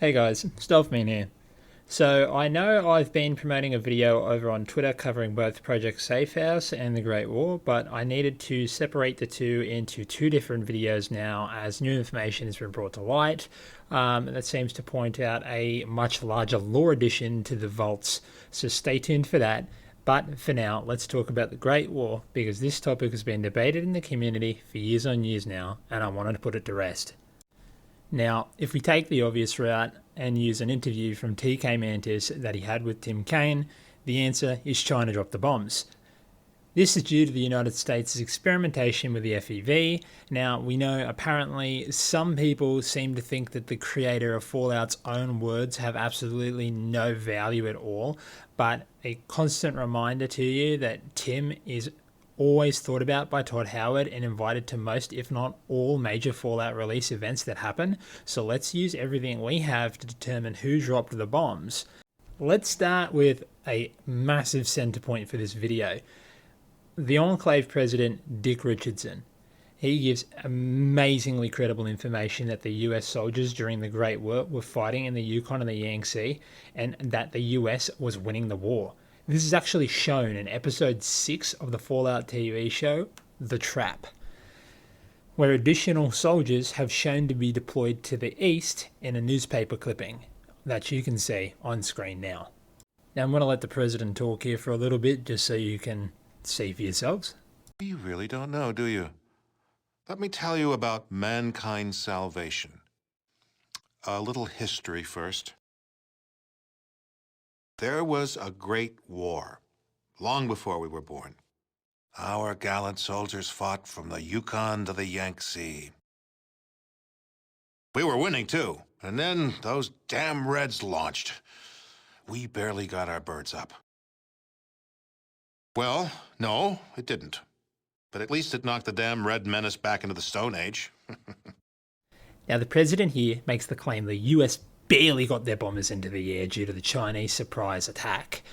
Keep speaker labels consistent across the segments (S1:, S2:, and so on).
S1: Hey guys, Stealthmean here. So I know I've been promoting a video over on Twitter covering both Project Safehouse and the Great War, but I needed to separate the two into two different videos now as new information has been brought to light. That seems to point out a much larger lore addition to the vaults, so stay tuned for that. But for now, let's talk about the Great War, because this topic has been debated in the community for years on years now, and I wanted to put it to rest. Now, if we take the obvious route and use an interview from TK Mantis that he had with Tim Cain, the answer is China dropped the bombs. This is due to the United States' experimentation with the FEV. Now, we know apparently some people seem to think that the creator of Fallout's own words have absolutely no value at all, but a constant reminder to you that Tim is always thought about by Todd Howard and invited to most, if not all, major Fallout release events that happen. So let's use everything we have to determine who dropped the bombs. Let's start with a massive center point for this video. The Enclave president, Dick Richardson. He gives amazingly credible information that the US soldiers during the Great War were fighting in the Yukon and the Yangtze, and that the US was winning the war. This is actually shown in episode 6 of the Fallout TV show, The Trap, where additional soldiers have shown to be deployed to the east in a newspaper clipping that you can see on screen now. Now I'm going to let the president talk here for a little bit just so you can see for yourselves.
S2: You really don't know, do you? Let me tell you about mankind's salvation. A little history first. There was a great war, long before we were born. Our gallant soldiers fought from the Yukon to the Yangtze. We were winning, too, and then those damn Reds launched. We barely got our birds up. Well, no, it didn't. But at least it knocked the damn Red Menace back into the Stone Age.
S1: Now the president here makes the claim the US barely got their bombers into the air due to the Chinese surprise attack.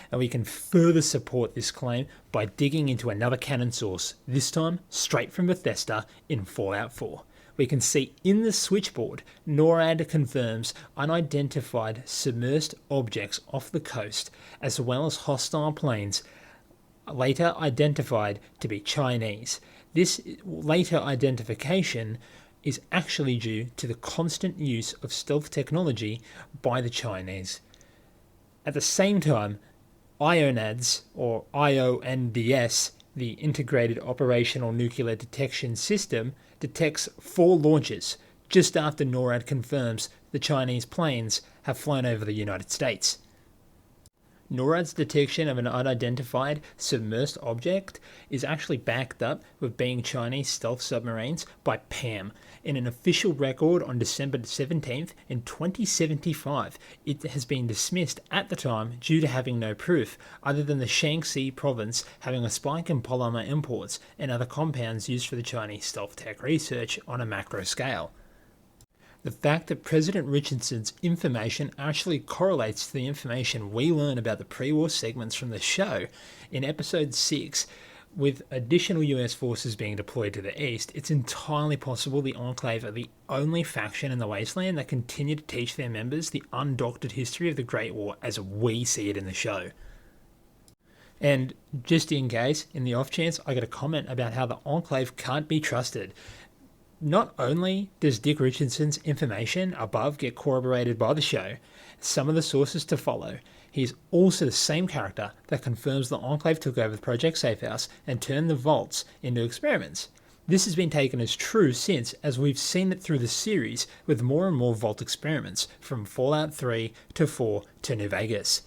S1: And we can further support this claim by digging into another canon source, this time straight from Bethesda in Fallout 4. We can see in the switchboard, NORAD confirms unidentified submerged objects off the coast, as well as hostile planes later identified to be Chinese. This later identification is actually due to the constant use of stealth technology by the Chinese. At the same time, IONADS, or IONDS, the Integrated Operational Nuclear Detection System, detects 4 launches just after NORAD confirms the Chinese planes have flown over the United States. NORAD's detection of an unidentified submerged object is actually backed up with being Chinese stealth submarines by PAM. In an official record on December 17th in 2075, it has been dismissed at the time due to having no proof, other than the Shaanxi province having a spike in polymer imports and other compounds used for the Chinese stealth tech research on a macro scale. The fact that President Richardson's information actually correlates to the information we learn about the pre-war segments from the show in episode 6, with additional US forces being deployed to the east, it's entirely possible the Enclave are the only faction in the Wasteland that continue to teach their members the undoctored history of the Great War as we see it in the show. And just in case, in the off chance I get a comment about how the Enclave can't be trusted, not only does Dick Richardson's information above get corroborated by the show, some of the sources to follow, he's also the same character that confirms the Enclave took over the Project Safehouse and turned the vaults into experiments. This has been taken as true since, as we've seen it through the series with more and more vault experiments, from Fallout 3 to 4 to New Vegas.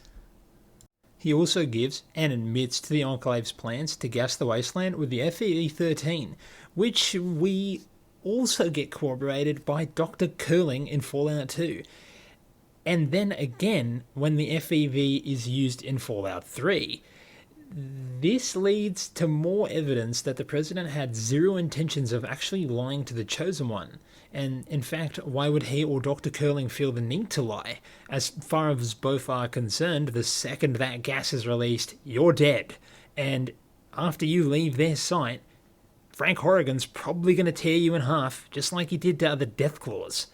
S1: He also gives and admits to the Enclave's plans to gas the Wasteland with the FEV-13, which we also get corroborated by Dr. Curling in Fallout 2. And then again when the FEV is used in Fallout 3. This leads to more evidence that the president had zero intentions of actually lying to the Chosen One. And in fact, why would he or Dr. Curling feel the need to lie? As far as both are concerned, the second that gas is released, you're dead. And after you leave their site, Frank Horrigan's probably going to tear you in half, just like he did to other Deathclaws.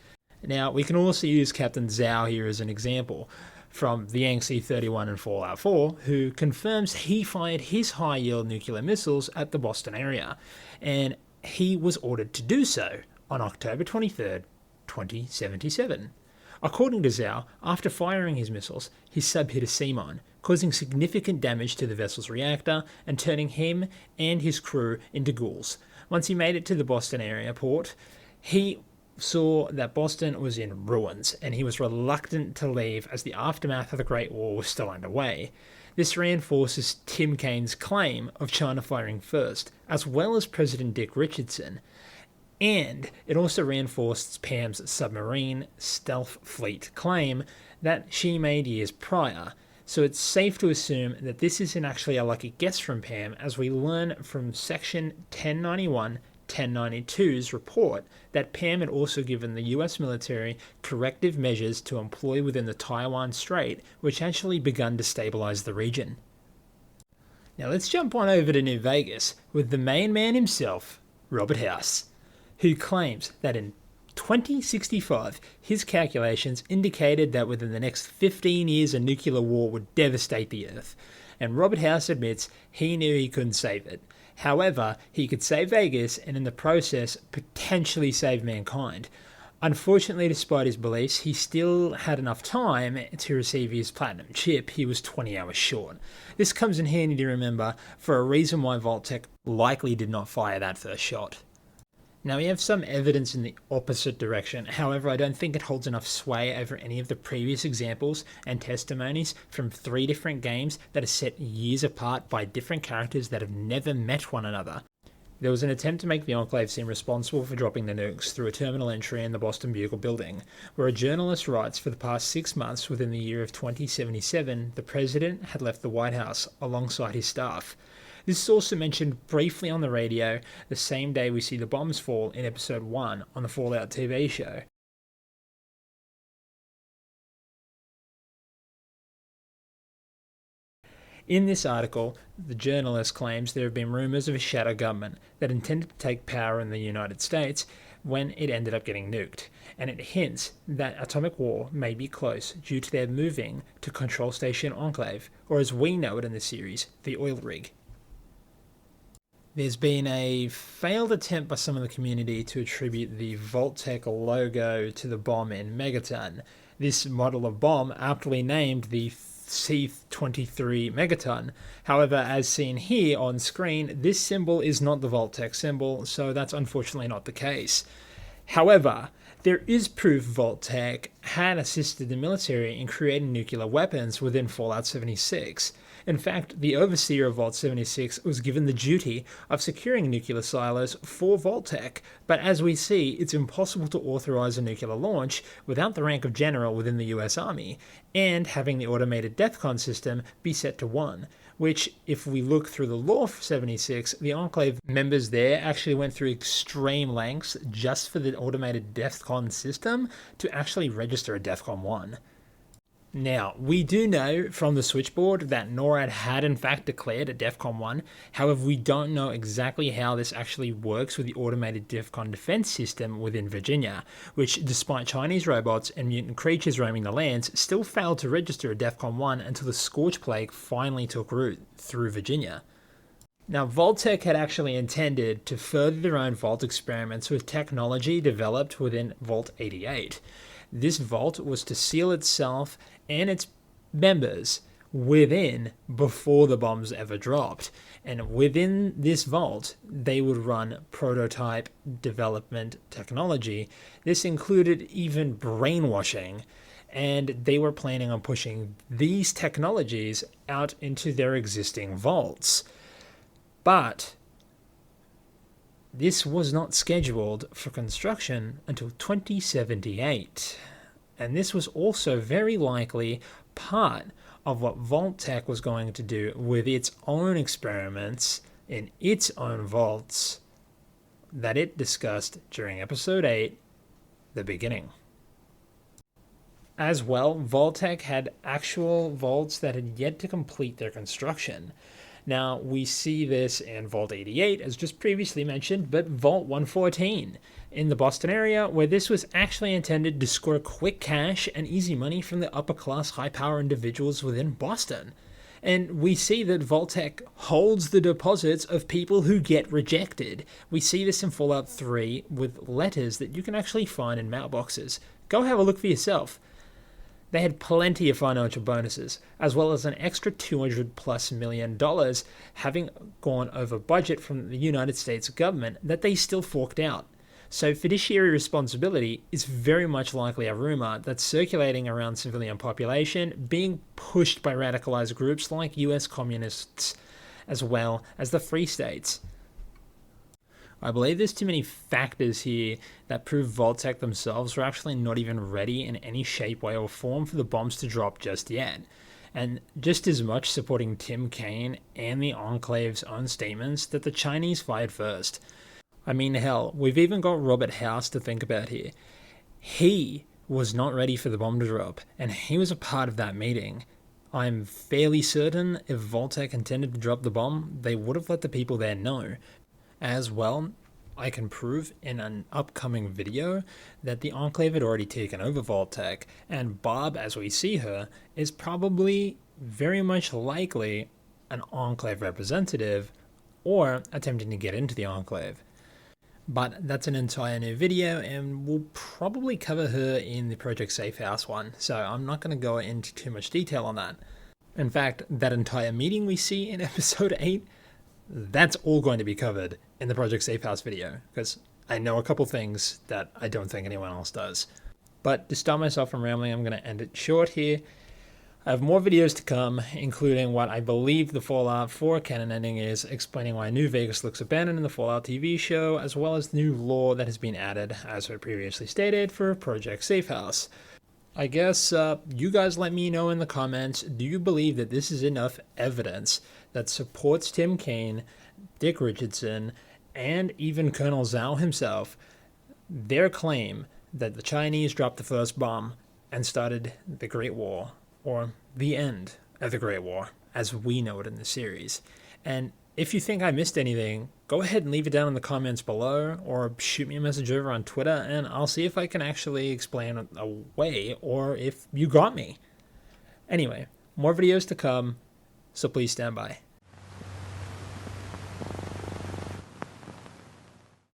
S1: Now, we can also use Captain Zhao here as an example from the Yangtze 31 and Fallout 4, who confirms he fired his high-yield nuclear missiles at the Boston area, and he was ordered to do so on October 23rd, 2077. According to Zhao, after firing his missiles, his sub hit a sea mine, causing significant damage to the vessel's reactor and turning him and his crew into ghouls. Once he made it to the Boston area port, he saw that Boston was in ruins, and he was reluctant to leave as the aftermath of the Great War was still underway. This reinforces Tim Cains' claim of China firing first, as well as President Dick Richardson, and it also reinforces Pam's submarine stealth fleet claim that she made years prior. So it's safe to assume that this isn't actually a lucky guess from Pam, as we learn from section 1092's report that Pam had also given the US military corrective measures to employ within the Taiwan Strait, which actually begun to stabilize the region. Now let's jump on over to New Vegas with the main man himself, Robert House, who claims that in 2065, his calculations indicated that within the next 15 years a nuclear war would devastate the Earth, and Robert House admits he knew he couldn't save it. However, he could save Vegas and in the process potentially save mankind. Unfortunately, despite his beliefs, he still had enough time to receive his platinum chip. He was 20 hours short. This comes in handy to remember for a reason why Vault-Tec likely did not fire that first shot. Now, we have some evidence in the opposite direction. However, I don't think it holds enough sway over any of the previous examples and testimonies from 3 different games that are set years apart by different characters that have never met one another. There was an attempt to make the Enclave seem responsible for dropping the nukes through a terminal entry in the Boston Bugle building, where a journalist writes for the past 6 months within the year of 2077, the president had left the White House alongside his staff. This is also mentioned briefly on the radio the same day we see the bombs fall in episode 1 on the Fallout TV show. In this article, the journalist claims there have been rumours of a shadow government that intended to take power in the United States when it ended up getting nuked, and it hints that atomic war may be close due to their moving to Control Station Enclave, or as we know it in the series, the oil rig. There's been a failed attempt by some of the community to attribute the Vault-Tec logo to the bomb in Megaton. This model of bomb aptly named the C-23 Megaton. However, as seen here on screen, this symbol is not the Vault-Tec symbol, so that's unfortunately not the case. However, there is proof Vault-Tec had assisted the military in creating nuclear weapons within Fallout 76. In fact, the overseer of Vault 76 was given the duty of securing nuclear silos for Vault-Tec, but as we see, it's impossible to authorize a nuclear launch without the rank of general within the US Army, and having the automated DEFCON system be set to 1, which, if we look through the lore for 76, the Enclave members there actually went through extreme lengths just for the automated DEFCON system to actually register a DEFCON 1. Now, we do know from the switchboard that NORAD had in fact declared a DEFCON 1, however we don't know exactly how this actually works with the automated DEFCON defense system within Virginia, which despite Chinese robots and mutant creatures roaming the lands, still failed to register a DEFCON 1 until the Scorch Plague finally took root through Virginia. Now, Vault-Tec had actually intended to further their own Vault experiments with technology developed within Vault 88. This vault was to seal itself and its members within before the bombs ever dropped. And within this vault, they would run prototype development technology. This included even brainwashing, and they were planning on pushing these technologies out into their existing vaults. But this was not scheduled for construction until 2078, and this was also very likely part of what Vault-Tec was going to do with its own experiments in its own vaults that it discussed during episode 8, The Beginning. As well, Vault-Tec had actual vaults that had yet to complete their construction. Now, we see this in Vault 88, as just previously mentioned, but Vault 114 in the Boston area, where this was actually intended to score quick cash and easy money from the upper-class, high-power individuals within Boston. And we see that Vault-Tec holds the deposits of people who get rejected. We see this in Fallout 3 with letters that you can actually find in mailboxes. Go have a look for yourself. They had plenty of financial bonuses, as well as an extra $200+ million, having gone over budget from the United States government that they still forked out. So fiduciary responsibility is very much likely a rumor that's circulating around civilian population, being pushed by radicalized groups like US communists, as well as the Free States. I believe there's too many factors here that prove Vault-Tec themselves are actually not even ready in any shape, way, or form for the bombs to drop just yet. And just as much supporting Tim Cain and the Enclave's own statements that the Chinese fired first. I mean, hell, we've even got Robert House to think about here. He was not ready for the bomb to drop, and he was a part of that meeting. I'm fairly certain if Vault-Tec intended to drop the bomb, they would have let the people there know. As well, I can prove in an upcoming video that the Enclave had already taken over Vault-Tec, and Bob, as we see her, is probably very much likely an Enclave representative or attempting to get into the Enclave. But that's an entire new video, and we'll probably cover her in the Project Safe House one, so I'm not going to go into too much detail on that. In fact, that entire meeting we see in episode 8, that's all going to be covered in the Project Safe House video, because I know a couple things that I don't think anyone else does. But to stop myself from rambling, I'm going to end it short here. I have more videos to come, including what I believe the Fallout 4 canon ending is, explaining why New Vegas looks abandoned in the Fallout TV show, as well as new lore that has been added, as I previously stated, for Project Safe House. I guess you guys let me know in the comments, do you believe that this is enough evidence that supports Tim Cain, Dick Richardson, and even Colonel Zhao himself, their claim that the Chinese dropped the first bomb and started the Great War, or the end of the Great War, as we know it in the series? And if you think I missed anything, go ahead and leave it down in the comments below, or shoot me a message over on Twitter, and I'll see if I can actually explain away, or if you got me. Anyway, more videos to come, so please stand by.